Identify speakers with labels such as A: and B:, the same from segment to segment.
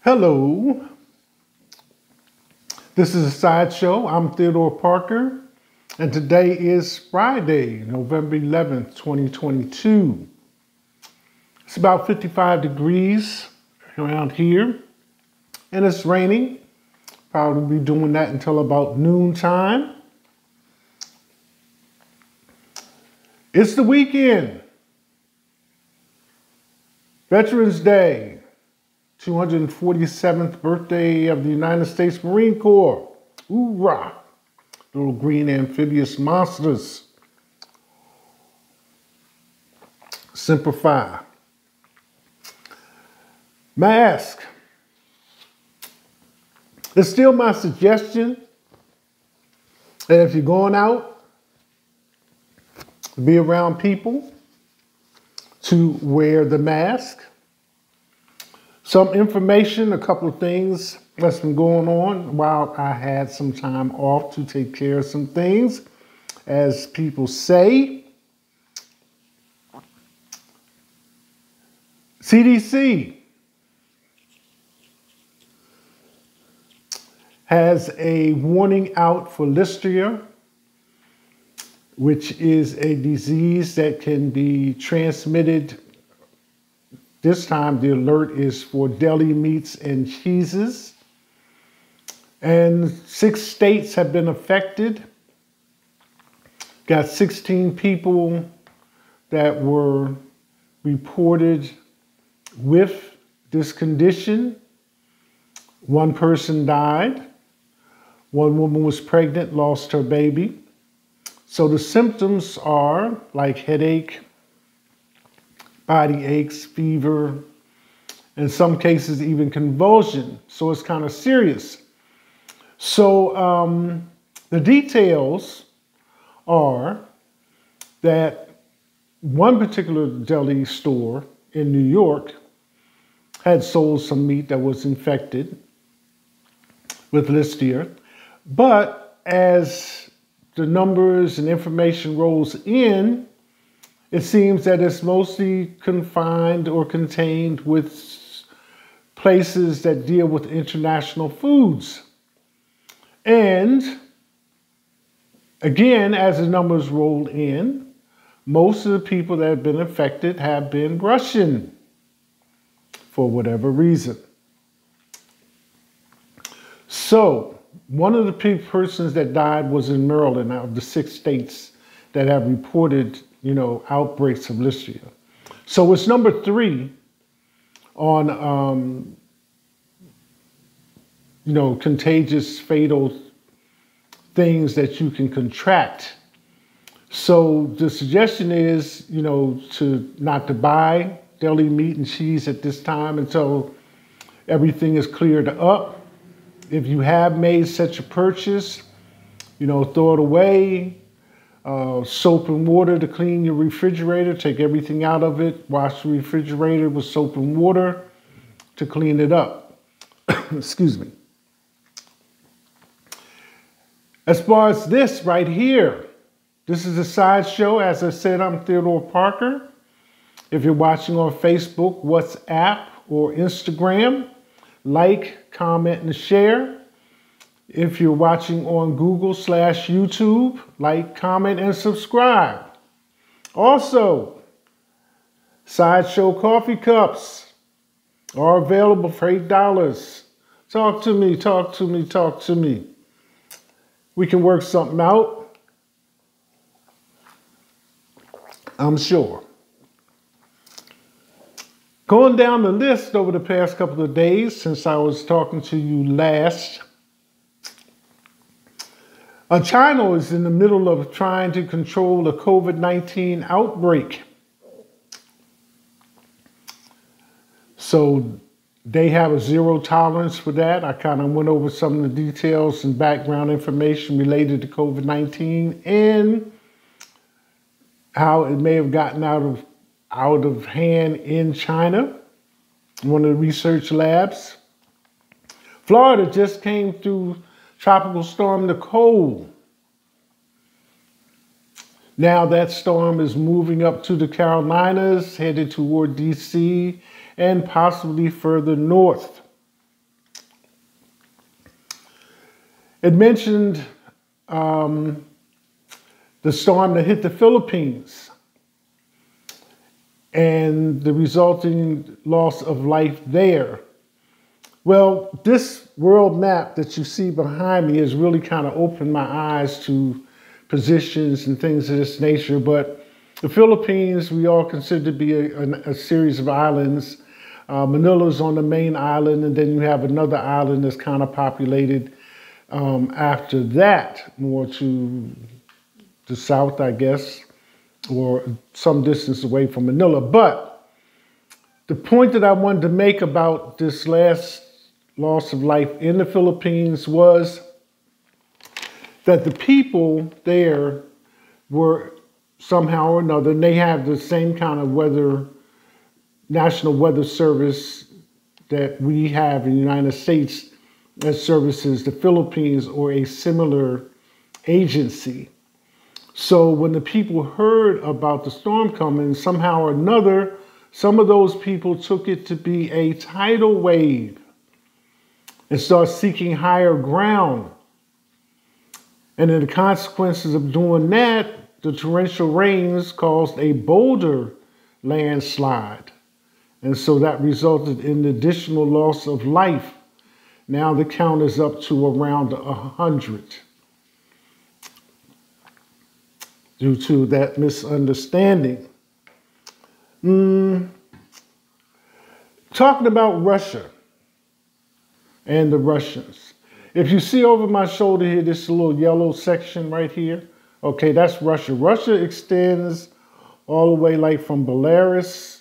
A: Hello, this is a sideshow. I'm Theodore Parker, and today is Friday, November 11th, 2022. It's about 55 degrees around here, and it's raining. Probably be doing that until about noontime. It's the weekend. Veterans Day. 247th birthday of the United States Marine Corps. Hoorah! Little green amphibious monsters. Semper Fi. Mask. It's still my suggestion that if you're going out, be around people, to wear the mask. Some information, a couple of things that's been going on while I had some time off to take care of some things. As people say, CDC has a warning out for listeria, which is a disease that can be transmitted. This time the alert is for deli meats and cheeses. And 6 states have been affected. Got 16 people that were reported with this condition. 1 person died. 1 woman was pregnant, lost her baby. So the symptoms are like headache, body aches, fever, in some cases even convulsion. So it's kind of serious. So the details are that one particular deli store in New York had sold some meat that was infected with listeria. But as the numbers and information rolls in, it seems that it's mostly confined or contained with places that deal with international foods. And again, as the numbers roll in, most of the people that have been affected have been Russian for whatever reason. So one of the persons that died was in Maryland, out of the 6 states that have reported outbreaks of listeria. So it's number 3 on, contagious, fatal things that you can contract. So the suggestion is, not to buy deli meat and cheese at this time until everything is cleared up. If you have made such a purchase, throw it away. Soap and water to clean your refrigerator, take everything out of it, wash the refrigerator with soap and water to clean it up. Excuse me. As far as this right here, this is a sideshow. As I said, I'm Theodore Parker. If you're watching on Facebook, WhatsApp, or Instagram, like, comment, and share. If you're watching on Google/YouTube, like, comment, and subscribe. Also, sideshow coffee cups are available for $8. Talk to me, talk to me, talk to me. We can work something out, I'm sure. Going down the list over the past couple of days since I was talking to you last, China is in the middle of trying to control the COVID-19 outbreak. So they have a zero tolerance for that. I kind of went over some of the details and background information related to COVID-19 and how it may have gotten out of hand in China, one of the research labs. Florida just came through Tropical Storm Nicole. Now that storm is moving up to the Carolinas, headed toward DC, and possibly further north. It mentioned the storm that hit the Philippines and the resulting loss of life there. Well, this world map that you see behind me has really kind of opened my eyes to positions and things of this nature. But the Philippines, we all consider to be a series of islands. Manila's on the main island, and then you have another island that's kind of populated after that, more to the south, I guess, or some distance away from Manila. But the point that I wanted to make about this last loss of life in the Philippines was that the people there were somehow or another, and they have the same kind of National Weather Service that we have in the United States that services the Philippines, or a similar agency. So when the people heard about the storm coming, somehow or another, some of those people took it to be a tidal wave and start seeking higher ground. And then the consequences of doing that, the torrential rains caused a boulder landslide. And so that resulted in the additional loss of life. Now the count is up to around 100 due to that misunderstanding. Talking about Russia and the Russians. If you see over my shoulder here, this little yellow section right here, okay, that's Russia. Russia extends all the way like from Belarus,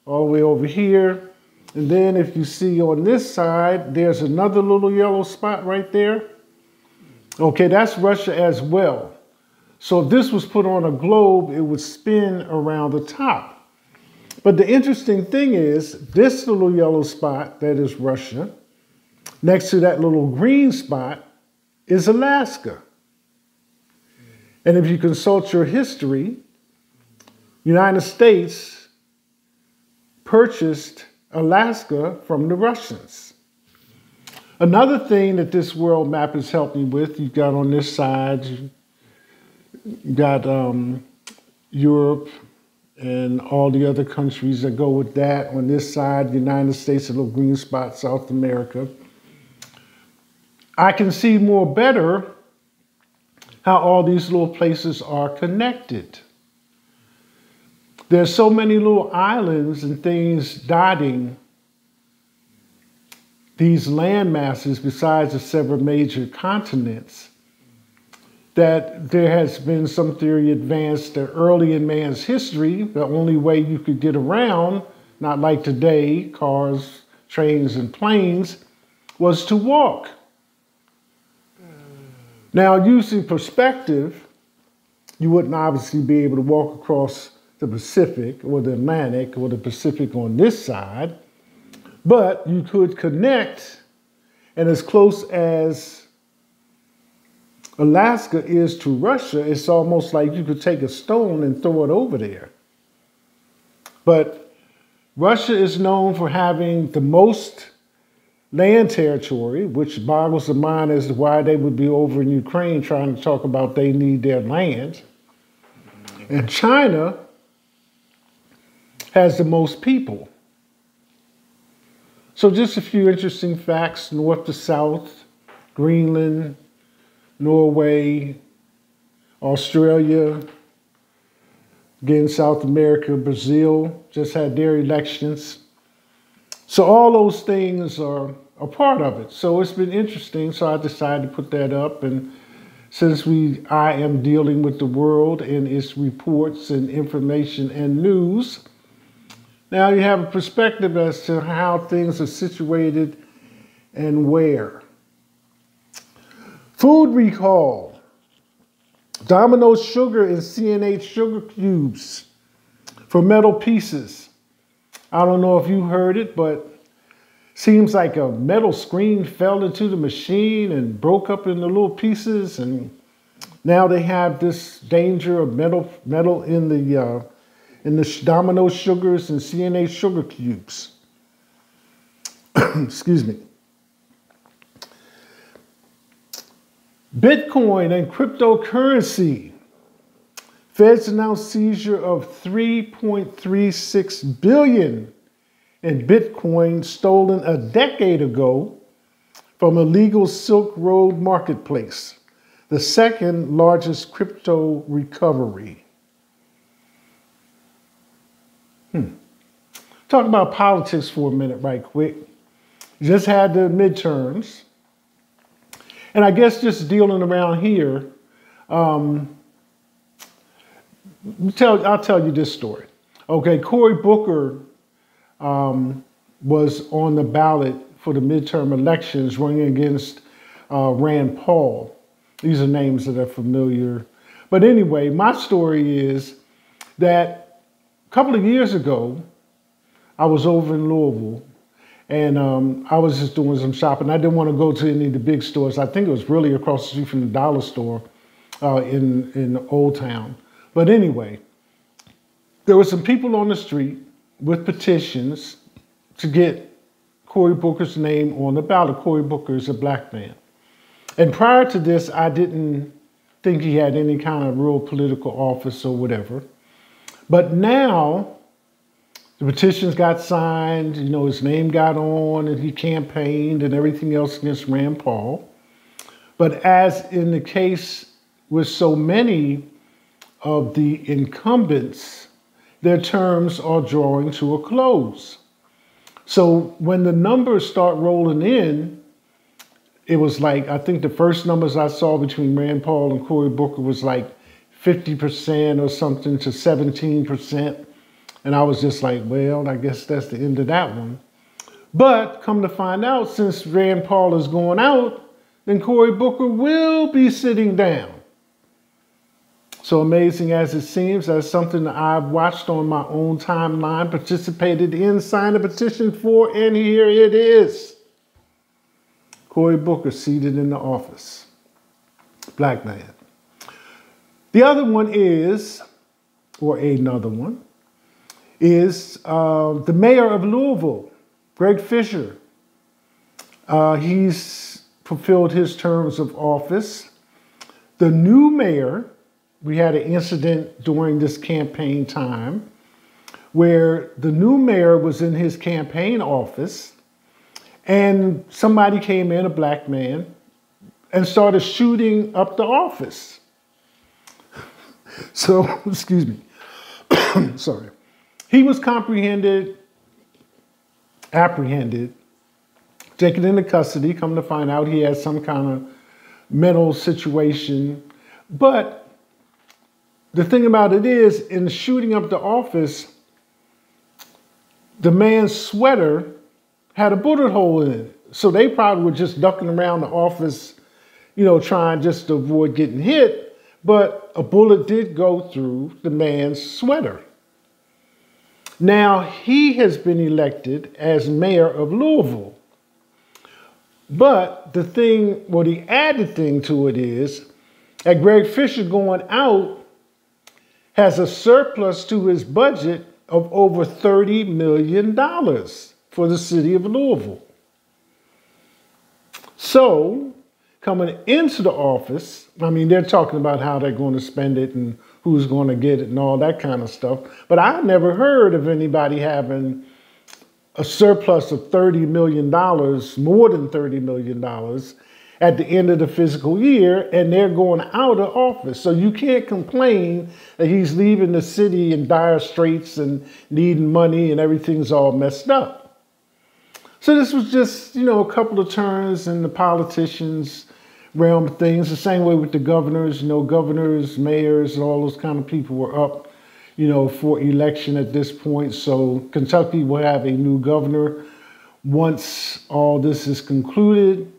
A: all the way over here. And then if you see on this side, there's another little yellow spot right there. Okay, that's Russia as well. So if this was put on a globe, it would spin around the top. But the interesting thing is, this little yellow spot, that is Russia, next to that little green spot is Alaska. And if you consult your history, United States purchased Alaska from the Russians. Another thing that this world map has helped me with, you've got on this side, you got Europe and all the other countries that go with that. On this side, the United States, a little green spot, South America. I can see more better how all these little places are connected. There's so many little islands and things dotting these land masses besides the seven major continents, that there has been some theory advanced that early in man's history, the only way you could get around, not like today, cars, trains, and planes, was to walk. Now, using perspective, you wouldn't obviously be able to walk across the Pacific or the Atlantic or the Pacific on this side, but you could connect, and as close as Alaska is to Russia, it's almost like you could take a stone and throw it over there. But Russia is known for having the most land territory, which boggles the mind as to why they would be over in Ukraine trying to talk about they need their land. And China has the most people. So just a few interesting facts, north to south, Greenland, Norway, Australia, again, South America, Brazil just had their elections. So all those things are a part of it. So it's been interesting. So I decided to put that up. And since I am dealing with the world and its reports and information and news, now you have a perspective as to how things are situated and where. Food recall. Domino's sugar and CNH sugar cubes for metal pieces. I don't know if you heard it, but seems like a metal screen fell into the machine and broke up into little pieces, and now they have this danger of metal in the Domino's sugars and CNH sugar cubes. Excuse me. Bitcoin and cryptocurrency. Feds announced seizure of 3.36 billion in Bitcoin stolen a decade ago from illegal Silk Road marketplace, the second largest crypto recovery. Talk about politics for a minute right quick. Just had the midterms. And I guess just dealing around here, I'll tell you this story. Okay, Cory Booker was on the ballot for the midterm elections running against Rand Paul. These are names that are familiar. But anyway, my story is that a couple of years ago, I was over in Louisville and I was just doing some shopping. I didn't want to go to any of the big stores. I think it was really across the street from the dollar store in Old Town. But anyway, there were some people on the street with petitions to get Cory Booker's name on the ballot. Cory Booker is a black man. And prior to this, I didn't think he had any kind of real political office or whatever. But now the petitions got signed, you know, his name got on and he campaigned and everything else against Rand Paul. But as in the case with so many of the incumbents, their terms are drawing to a close. So when the numbers start rolling in, it was like, I think the first numbers I saw between Rand Paul and Cory Booker was like 50% or something to 17%. And I was just like, well, I guess that's the end of that one. But come to find out, since Rand Paul is going out, then Cory Booker will be sitting down. So amazing as it seems, that's something that I've watched on my own timeline, participated in, signed a petition for, and here it is. Cory Booker seated in the office. Black man. The other one is, or another one, is the mayor of Louisville, Greg Fisher. He's fulfilled his terms of office. The new mayor, we had an incident during this campaign time where the new mayor was in his campaign office and somebody came in, a black man, and started shooting up the office. So, excuse me, sorry. He was apprehended, taken into custody, come to find out he had some kind of mental situation. But the thing about it is, in shooting up the office, the man's sweater had a bullet hole in it. So they probably were just ducking around the office, you know, trying just to avoid getting hit. But a bullet did go through the man's sweater. Now, he has been elected as mayor of Louisville. But the added thing to it is that Greg Fisher going out has a surplus to his budget of over $30 million for the city of Louisville. So, coming into the office, I mean, they're talking about how they're going to spend it and who's going to get it and all that kind of stuff. But I never heard of anybody having a surplus of $30 million, more than $30 million, at the end of the fiscal year, and they're going out of office. So you can't complain that he's leaving the city in dire straits and needing money and everything's all messed up. So this was just, you know, a couple of turns in the politicians' realm of things. The same way with the governors, you know, governors, mayors, and all those kind of people were up, you know, for election at this point. So Kentucky will have a new governor once all this is concluded.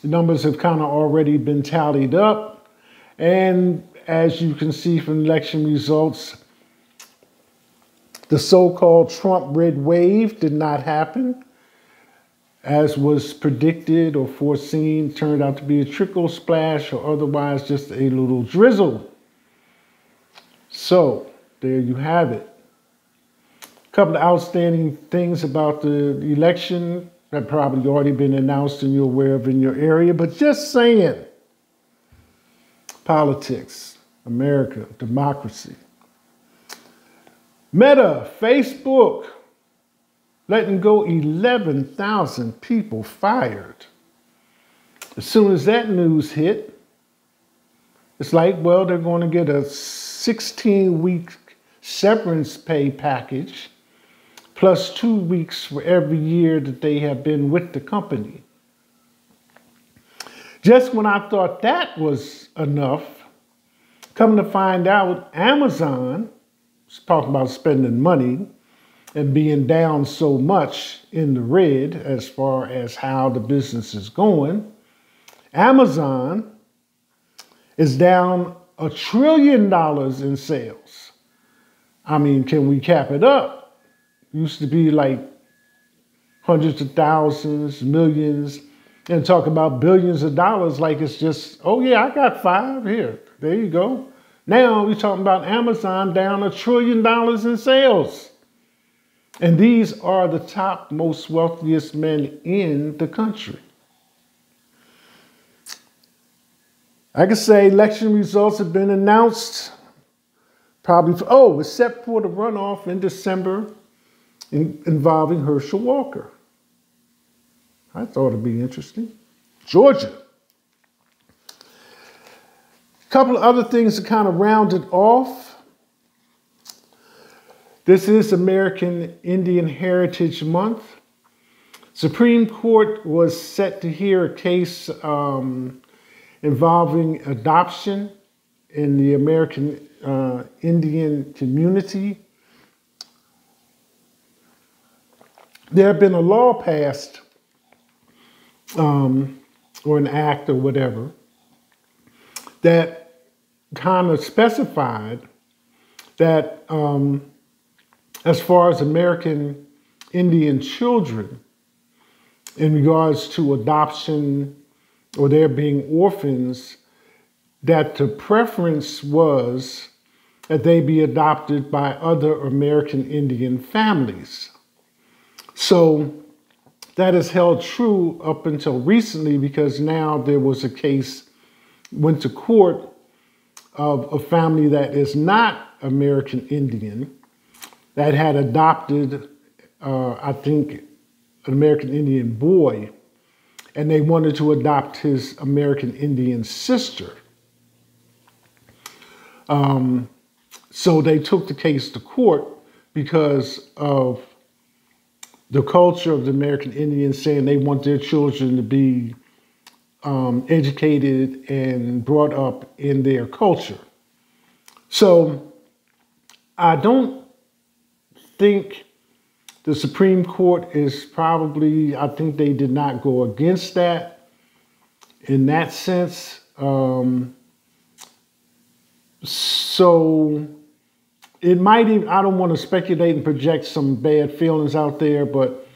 A: The numbers have kind of already been tallied up. And as you can see from election results, the so-called Trump red wave did not happen. As was predicted or foreseen, turned out to be a trickle splash or otherwise just a little drizzle. So there you have it. A couple of outstanding things about the election that probably already been announced and you're aware of in your area, but just saying. Politics, America, democracy. Meta, Facebook, letting go 11,000 people fired. As soon as that news hit, it's like, well, they're going to get a 16-week severance pay package plus 2 weeks for every year that they have been with the company. Just when I thought that was enough, come to find out, Amazon is talking about spending money and being down so much in the red as far as how the business is going. Amazon is down $1 trillion in sales. I mean, can we cap it up? Used to be like hundreds of thousands, millions, and talk about billions of dollars like it's just, oh yeah, I got 5 here. There you go. Now we're talking about Amazon down $1 trillion in sales. And these are the top most wealthiest men in the country. I can say election results have been announced, probably, except for the runoff in December involving Herschel Walker. I thought it'd be interesting. Georgia. A couple of other things to kind of round it off. This is American Indian Heritage Month. Supreme Court was set to hear a case involving adoption in the American Indian community. There had been a law passed, or an act or whatever, that kind of specified that as far as American Indian children, in regards to adoption or their being orphans, that the preference was that they be adopted by other American Indian families. So that is held true up until recently, because now there was a case, went to court, of a family that is not American Indian that had adopted, I think, an American Indian boy, and they wanted to adopt his American Indian sister. So they took the case to court because of the culture of the American Indians, saying they want their children to be educated and brought up in their culture. So I don't think the Supreme Court is probably, I think they did not go against that in that sense. So it might even, I don't want to speculate and project some bad feelings out there, but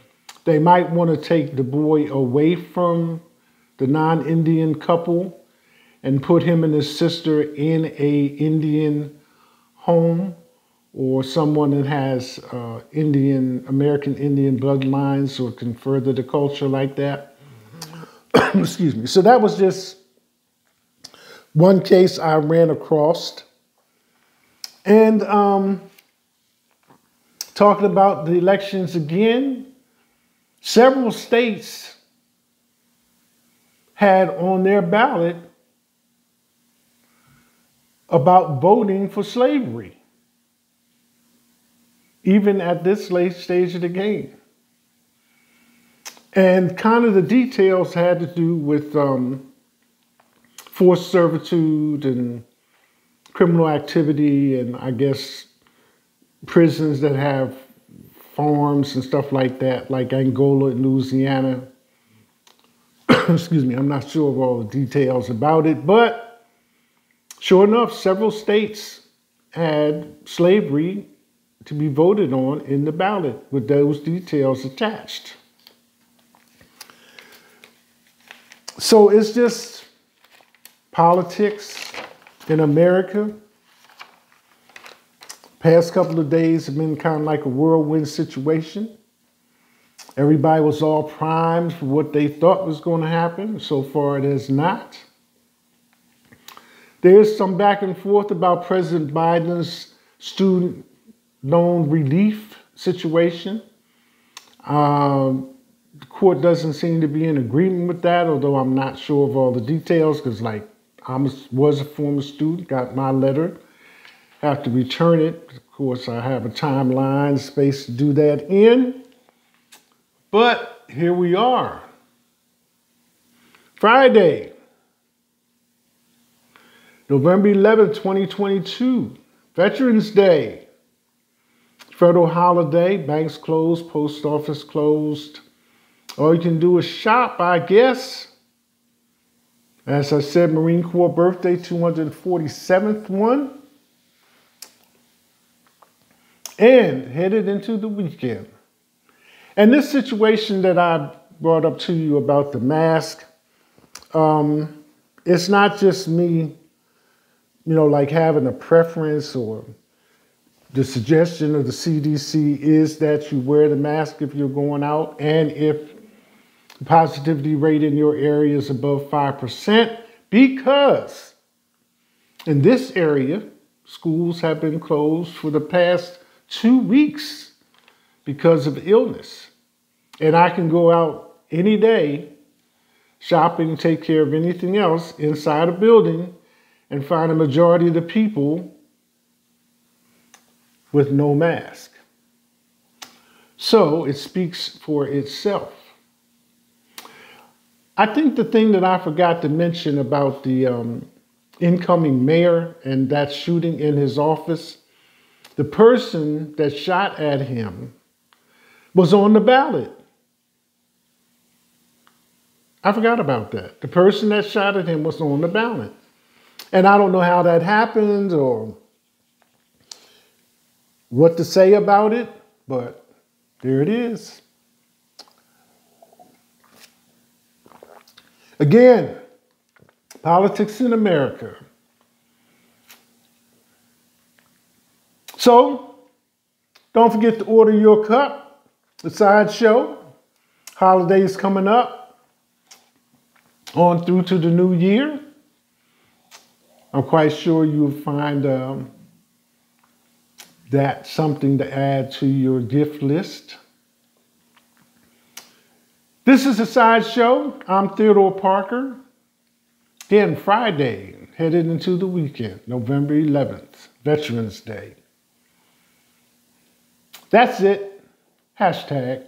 A: they might want to take the boy away from the non-Indian couple and put him and his sister in a Indian home, or someone that has American Indian bloodlines, or can further the culture like that. Excuse me. So that was just one case I ran across. And talking about the elections again, several states had on their ballot about voting for slavery, even at this late stage of the game. And kind of the details had to do with forced servitude and criminal activity, and I guess prisons that have farms and stuff like that, like Angola and Louisiana. Excuse me, I'm not sure of all the details about it, but sure enough, several states had slavery to be voted on in the ballot with those details attached. So it's just politics in America. Past couple of days have been kind of like a whirlwind situation. Everybody was all primed for what they thought was going to happen. So far, it has not. There's some back and forth about President Biden's student loan relief situation. The court doesn't seem to be in agreement with that, although I'm not sure of all the details because, like, I was a former student, got my letter, have to return it. Of course, I have a timeline, space to do that in. But here we are. Friday, November 11th, 2022, Veterans Day. Federal holiday, banks closed, post office closed. All you can do is shop, I guess. As I said, Marine Corps birthday, 247th one. And headed into the weekend. And this situation that I brought up to you about the mask, it's not just me, like having a preference, or the suggestion of the CDC is that you wear the mask if you're going out, and if the positivity rate in your area is above 5%, because in this area, schools have been closed for the past 2 weeks because of illness. And I can go out any day, shopping, take care of anything else inside a building, and find a majority of the people with no mask. So it speaks for itself. I think the thing that I forgot to mention about the incoming mayor and that shooting in his office, the person that shot at him was on the ballot. I forgot about that. The person that shot at him was on the ballot. And I don't know how that happened or what to say about it, but there it is. Again, politics in America. So, don't forget to order your cup, the sideshow. Holidays coming up, on through to the new year. I'm quite sure you'll find that something to add to your gift list. This is the Sideshow. I'm Theodore Parker. Again, Friday, headed into the weekend, November 11th, Veterans Day. That's it. Hashtag